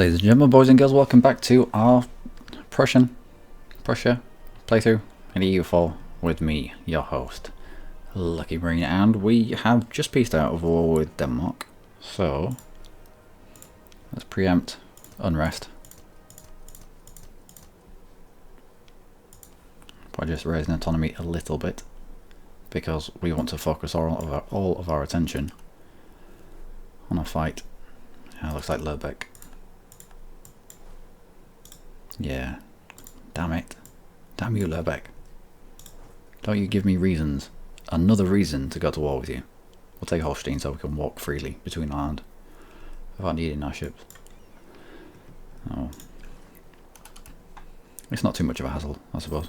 Ladies and gentlemen, boys and girls, welcome back to our Prussia playthrough in EU4 with me, your host, Luckymarine, and we have just pieced out of war with Denmark, so let's preempt unrest by just raising autonomy a little bit, because we want to focus all of our attention on a fight. Looks like Lübeck. Yeah, damn it. Damn you, Lübeck. Don't you give me reasons. Another reason to go to war with you. We'll take Holstein so we can walk freely between land without needing our ships. Oh. It's not too much of a hassle, I suppose.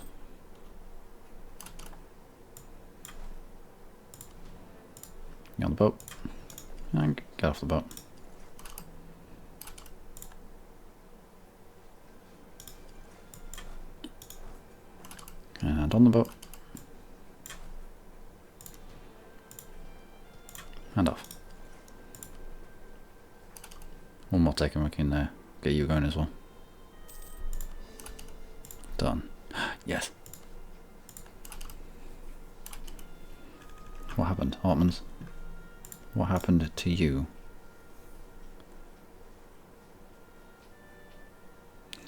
Get on the boat. And get off the boat. And on the boat. And off. One more take and we can get you going as well. Done. Yes. What happened, Ottomans? What happened to you?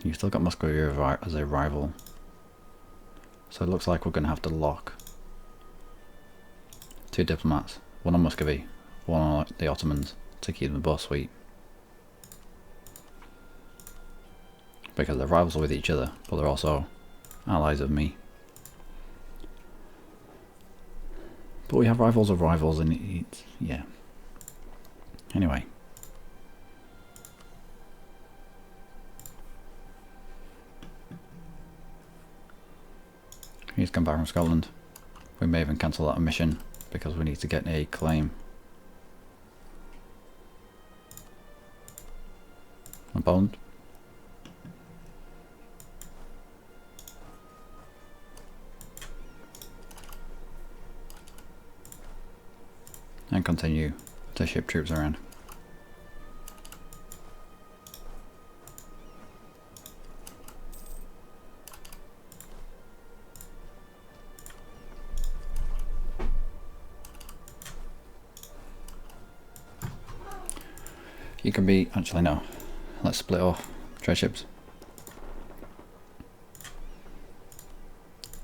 You still got Muscovy as a rival. So it looks like we're going to have to lock 2 diplomats, one on Muscovy, one on the Ottomans, to keep them both sweet. Because they're rivals with each other, but they're also allies of me. But we have rivals of rivals, and it's, yeah. Anyway. He's come back from Scotland. We may even cancel that mission because we need to get a claim. On Poland. And continue to ship troops around. You can be, actually no, let's split off trade ships.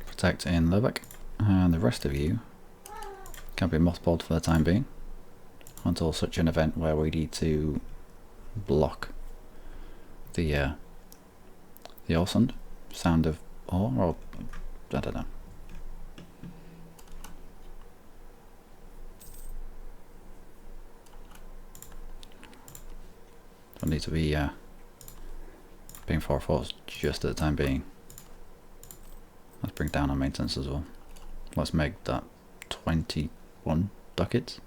Protect in Lübeck, and the rest of you can be mothballed for the time being until such an event where we need to block the Åsund, sound of ore, or I don't know. Don't need to be being 4 forts just at the time being. Let's bring down our maintenance as well. Let's make that 21 ducats.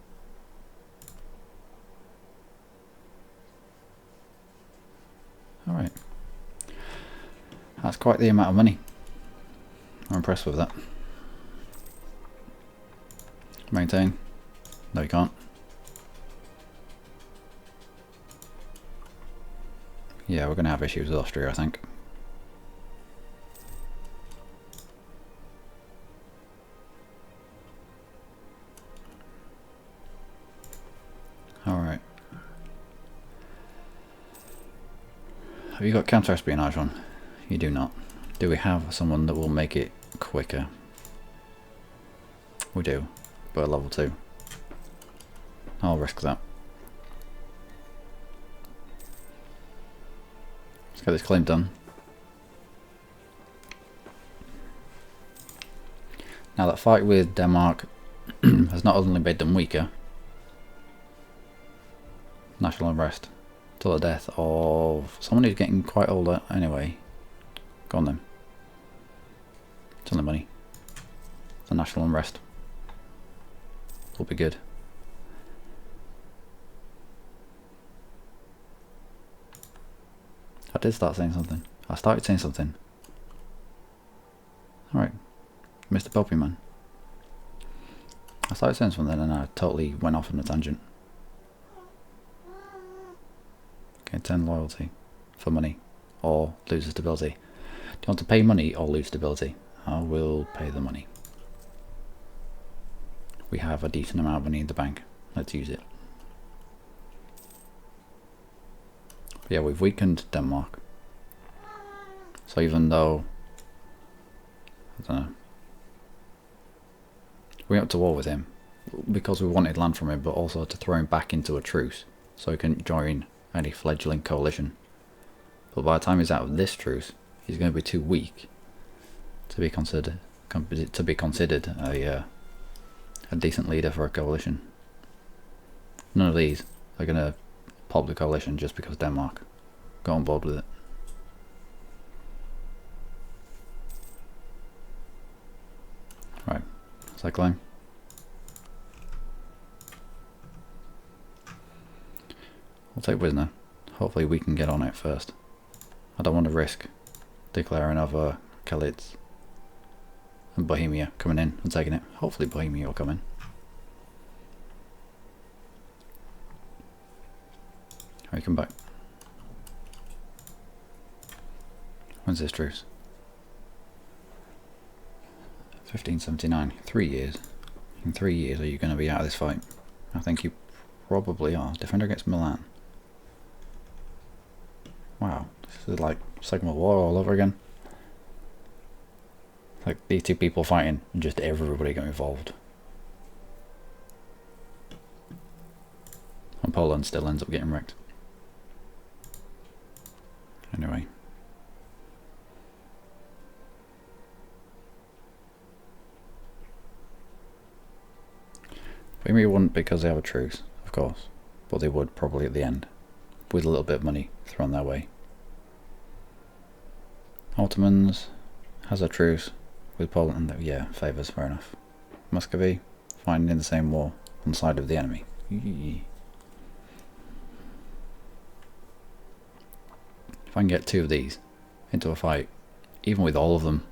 Alright. That's quite the amount of money. I'm impressed with that. Maintain. No, you can't. Yeah, we're going to have issues with Austria, I think. Alright. Have you got counter-espionage on? You do not. Do we have someone that will make it quicker? We do, but at level 2. I'll risk that. Let's get this claim done. Now that fight with Denmark has not only made them weaker, national unrest till the death of someone who's getting quite older anyway. Go on then. It's only money. The national unrest will be good. I did start saying something. I started saying something. Alright. Mr. Poppy Man. I started saying something and I totally went off on a tangent. Okay, 10 loyalty. for money or lose stability. Do you want to pay money or lose stability? I will pay the money. We have a decent amount of money in the bank. Let's use it. But yeah, we've weakened Denmark. So even though, I don't know, we went to war with him because we wanted land from him, but also to throw him back into a truce so he can join any fledgling coalition. But by the time he's out of this truce, he's going to be too weak to be considered a decent leader for a coalition. None of these are going to pop the coalition just because Denmark got on board with it. Right, cycling. I'll take Wisner. Hopefully we can get on it first. I don't want to risk declaring over Kalitz and Bohemia coming in and taking it. Hopefully Bohemia will come in. Alright, come back. When's this truce? 1579. 3 years. In 3 years are you going to be out of this fight? I think you probably are. Defender against Milan. Wow, this is like Second World War all over again. Like these two people fighting and just everybody got involved. And Poland still ends up getting wrecked. Anyway. Bohemia wouldn't because they have a truce, of course. But they would probably at the end. With a little bit of money thrown their way. Ottomans has a truce with Poland. Yeah, favours, fair enough. Muscovy fighting in the same war on the side of the enemy. If I can get 2 of these into a fight, even with all of them,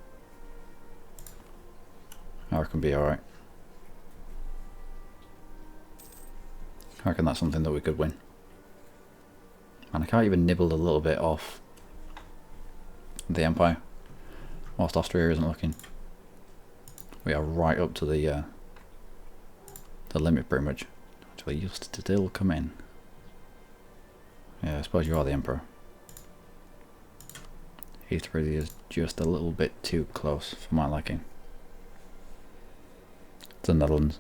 I reckon be alright. I reckon that's something that we could win. And I can't even nibble a little bit off the Empire whilst Austria isn't looking. We are right up to the limit pretty much. Actually, you'll still come in. Yeah, I suppose you are the Emperor. East really is just a little bit too close for my liking. It's the Netherlands.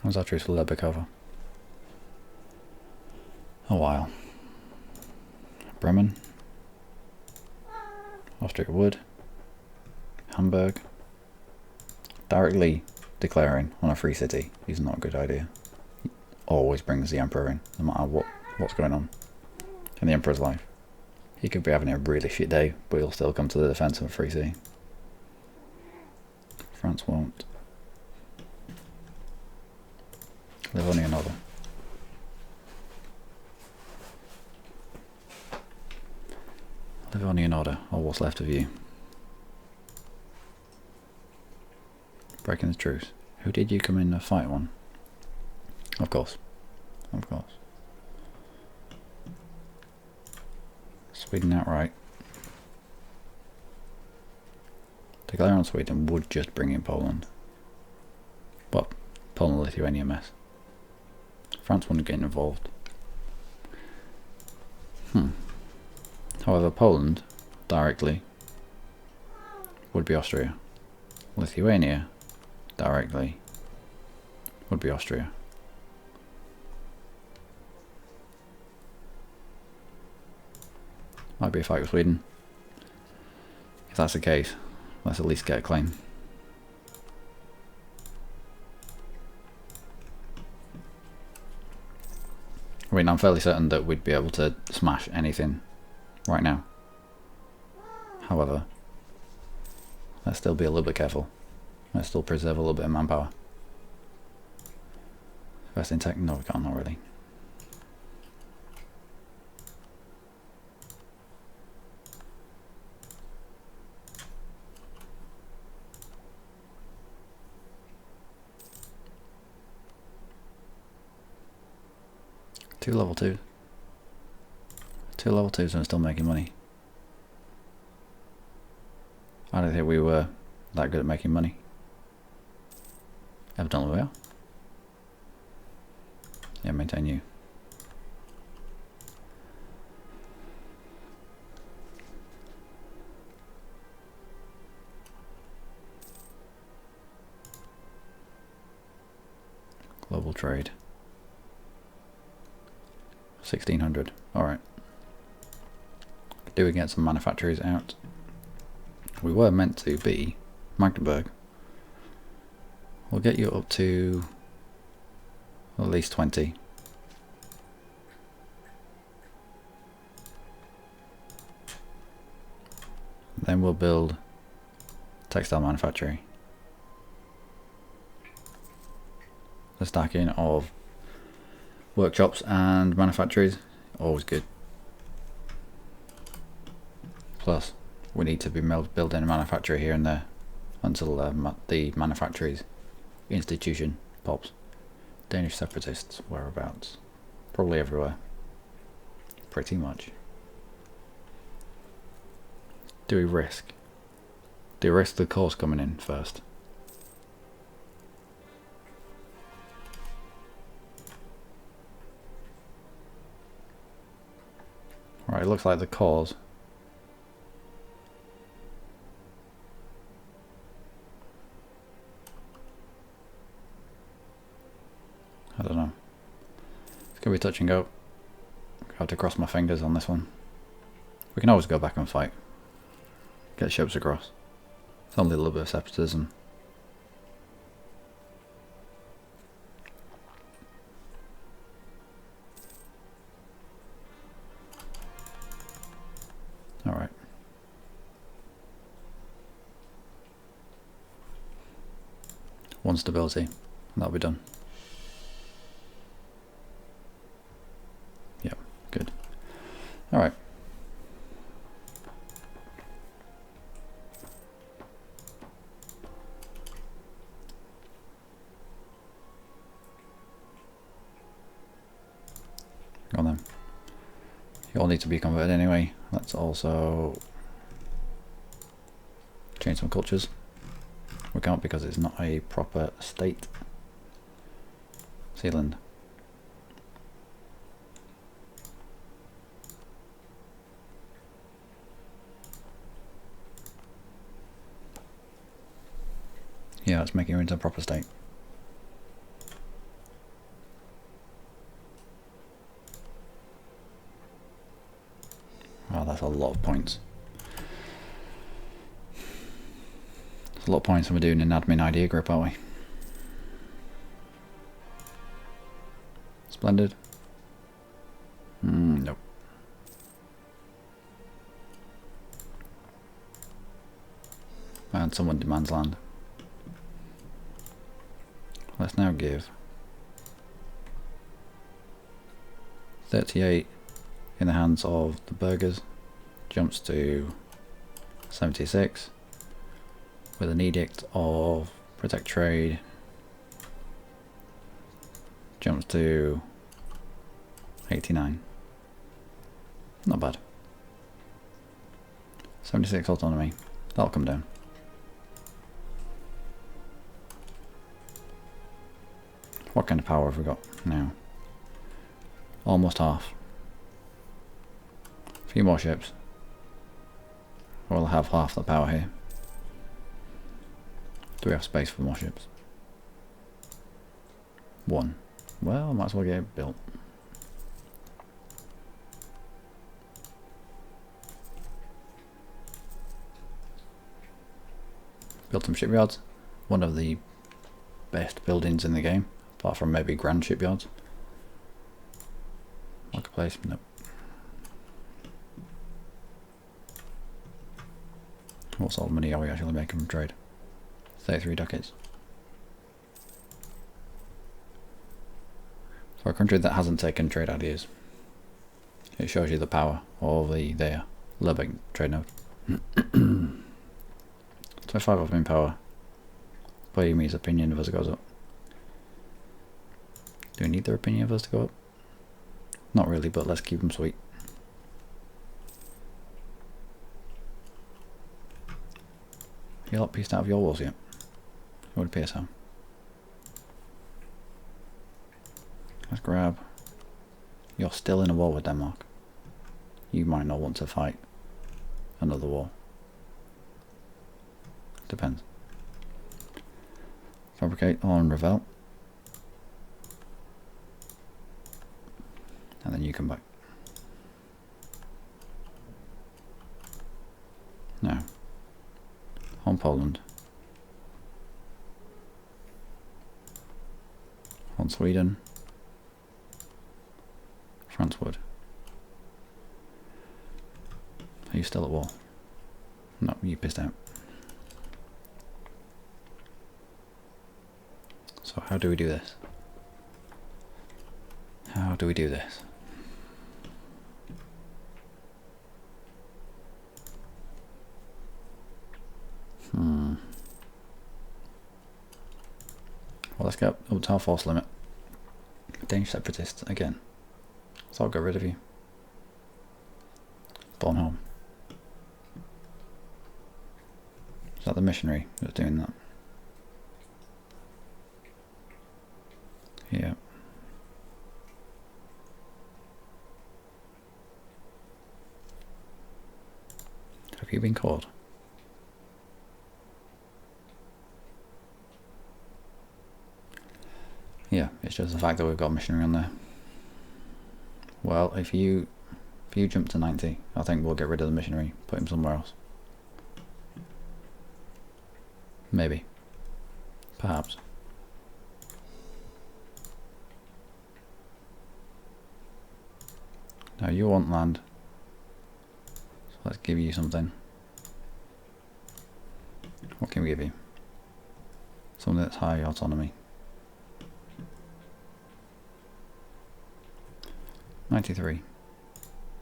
When's that truce with Lebekova? A while. Bremen. Austria would. Hamburg. Directly declaring on a free city is not a good idea. He always brings the Emperor in, no matter what's going on in the Emperor's life. He could be having a really shit day, but he'll still come to the defence of a free city. France won't. Livonia Nova. Livonia Order, or what's left of you. Breaking the truce. Who did you come in to fight on? Of course. Of course. Sweden outright. Declare on Sweden would just bring in Poland. But Poland and Lithuania mess. France wouldn't get involved. However, Poland, directly, would be Austria. Lithuania, directly, would be Austria. Might be a fight with Sweden. If that's the case, let's at least get a claim. I mean, I'm fairly certain that we'd be able to smash anything right now. However, let's still be a little bit careful. Let's still preserve a little bit of manpower. First in tech? No, we can't, not really. 2 level 2s. 2 level 2s and I'm still making money. I don't think we were that good at making money. Evidently we are. Yeah, maintain you. Global trade. 1600. Alright. Do we get some manufacturers out? We were meant to be Magdeburg. We'll get you up to at least 20. Then we'll build textile manufacturing. The stacking of workshops and manufacturers, always good. Plus, we need to be building a manufacturer here and there until the manufacturers institution pops. Danish separatists, whereabouts? Probably everywhere. Pretty much. Do we risk? Do we risk the course coming in first? Right, it looks like the cause. I don't know. It's gonna be touch and go. I have to cross my fingers on this one. We can always go back and fight. Get ships across. It's only a little bit of separatism. Alright. One stability, and that'll be done. Yep, good. Alright. Go on then. You all need to be converted anyway. Let's also change some cultures. We can't because it's not a proper state. Zealand. Yeah, let's make it into a proper state. Oh, that's a lot of points. That's a lot of points, and we're doing an admin idea group, aren't we? Splendid. Nope. And someone demands land. Let's now give 38 in the hands of the burghers, jumps to 76 with an edict of protect trade, jumps to 89. Not bad. 76 autonomy, that'll come down. What kind of power have we got now? Almost half. A few more ships. We'll have half the power here. Do we have space for more ships? One. Well, might as well get it built. Built some shipyards. One of the best buildings in the game, apart from maybe grand shipyards. Marketplace, nope. What sort of money are we actually making from trade? 33 ducats. For a country that hasn't taken trade ideas, it shows you the power of their Lubeck trade node. 25 of power. Bohemia's opinion of us goes up. Do we need their opinion of us to go up? Not really, but let's keep them sweet. You lot pieced out of your walls yet? It would appear so. Let's grab. You're still in a war with Denmark. You might not want to fight another war. Depends. Fabricate on Revel. And then you come back. Now, on Poland. On Sweden. France would. Are you still at war? No, you pissed out. So how do we do this? How do we do this? Well, let's get up to our force limit. Danish separatists again. So I'll get rid of you. Bornholm. Is that the missionary that's doing that? Yeah. Have you been caught? Yeah, it's just the fact that we've got a missionary on there. Well, if you jump to 90, I think we'll get rid of the missionary, put him somewhere else. Maybe. Perhaps. Now you want land, so let's give you something. What can we give you? Something that's high autonomy. 93.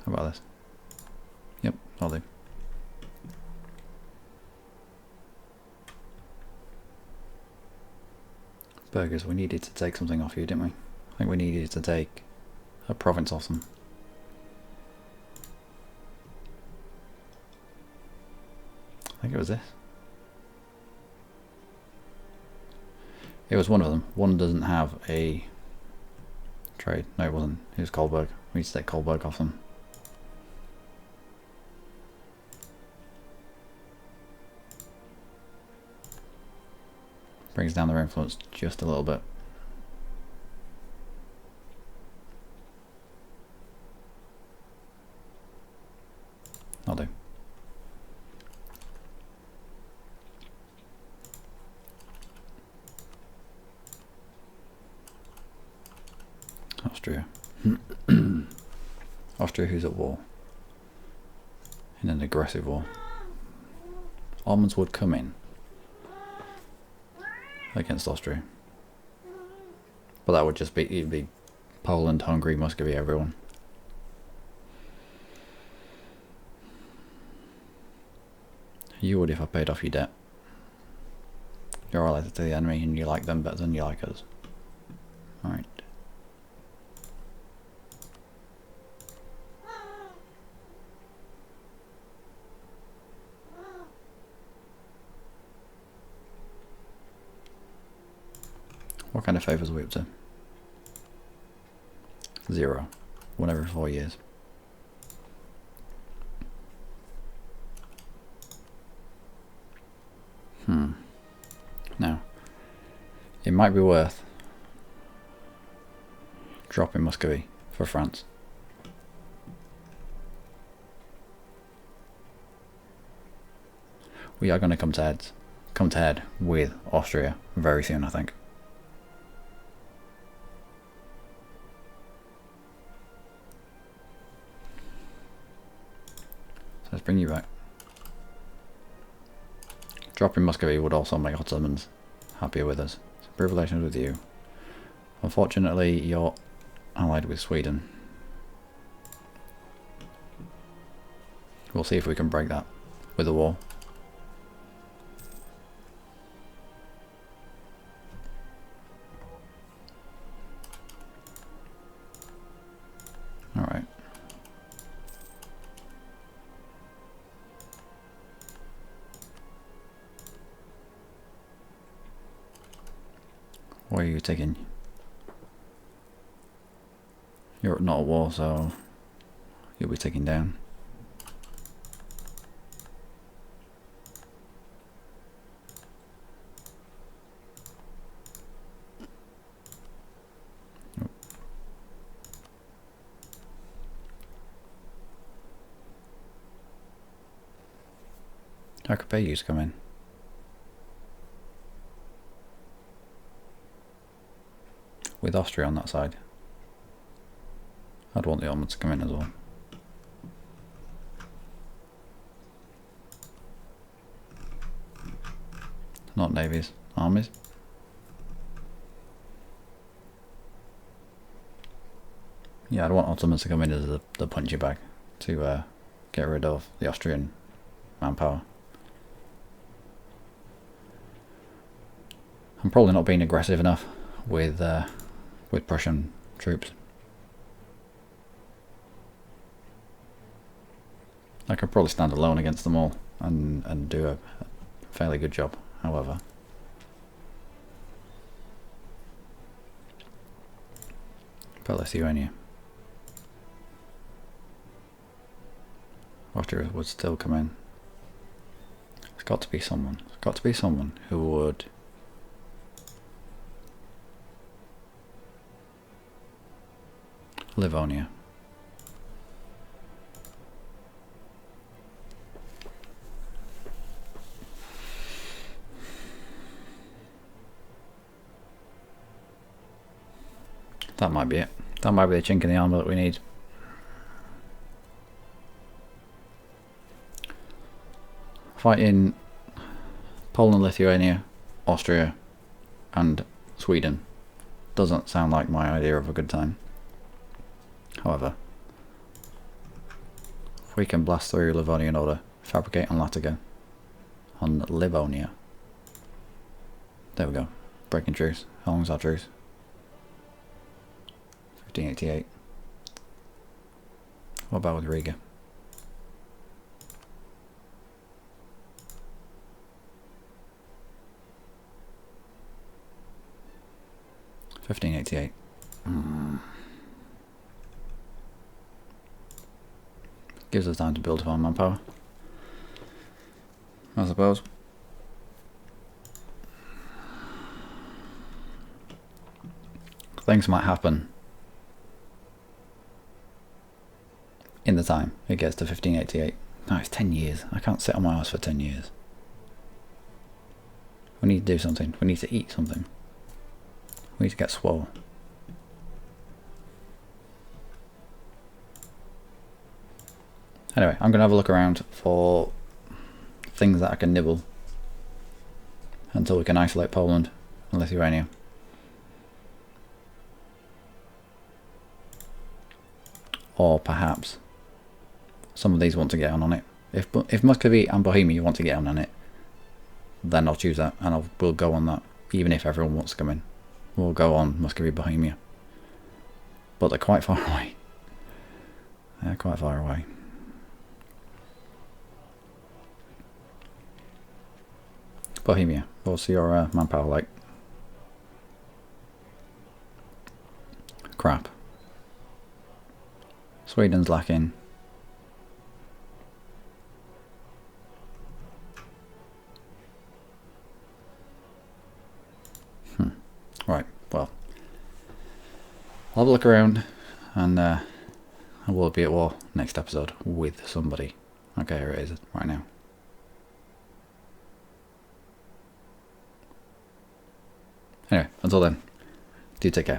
How about this? Yep, I'll do. Burgers, we needed to take something off you, didn't we? I think we needed to take a province off them. I think it was this. It was one of them. One doesn't have a trade. No, it wasn't. It was Kolberg. We need to take Kolberg off them. Brings down their influence just a little bit. I'll do. Austria. Austria, who's at war. In an aggressive war. Almonds would come in against Austria. But that would just be, it'd be Poland, Hungary, Muscovy, everyone. You would if I paid off your debt. You're allied to the enemy and you like them better than you like us. Alright. What kind of favours are we up to? 0. 1 every 4 years. Now, it might be worth dropping Muscovy for France. We are going to come to head with Austria very soon, I think. So let's bring you back. Dropping Muscovy would also make Ottomans happier with us. So improve relations with you. Unfortunately, you're allied with Sweden. We'll see if we can break that with a war. Where are you taking? You're not at war, so you'll be taken down. I could pay you to come in. With Austria on that side. I'd want the Ottomans to come in as well. Not navies, armies. Yeah, I'd want Ottomans to come in as the punchy bag to get rid of the Austrian manpower. I'm probably not being aggressive enough with Prussian troops. I could probably stand alone against them all and do a fairly good job, however. But Lithuania. Austria would still come in. It's got to be someone. It's got to be someone who would... Livonia. That might be it. That might be the chink in the armour that we need. Fighting Poland, Lithuania, Austria and Sweden doesn't sound like my idea of a good time. However, if we can blast through Livonian order, fabricate on Latago, on Livonia. There we go. Breaking truce. How long's our truce? 1588. What about with Riga? $1588. Gives us time to build our manpower, I suppose. Things might happen in the time it gets to 1588. No, it's 10 years. I can't sit on my ass for 10 years. We need to do something. We need to eat something. We need to get swole. Anyway, I'm going to have a look around for things that I can nibble until we can isolate Poland and Lithuania. Or perhaps some of these want to get on it. If Muscovy and Bohemia want to get on it, then I'll choose that and we'll go on that, even if everyone wants to come in. We'll go on Muscovy, Bohemia. But they're quite far away. They're quite far away. Bohemia, what's your manpower like? Crap. Sweden's lacking. Right, well. I'll have a look around and I will be at war next episode with somebody. Okay, here it is right now. Anyway, until then, do take care.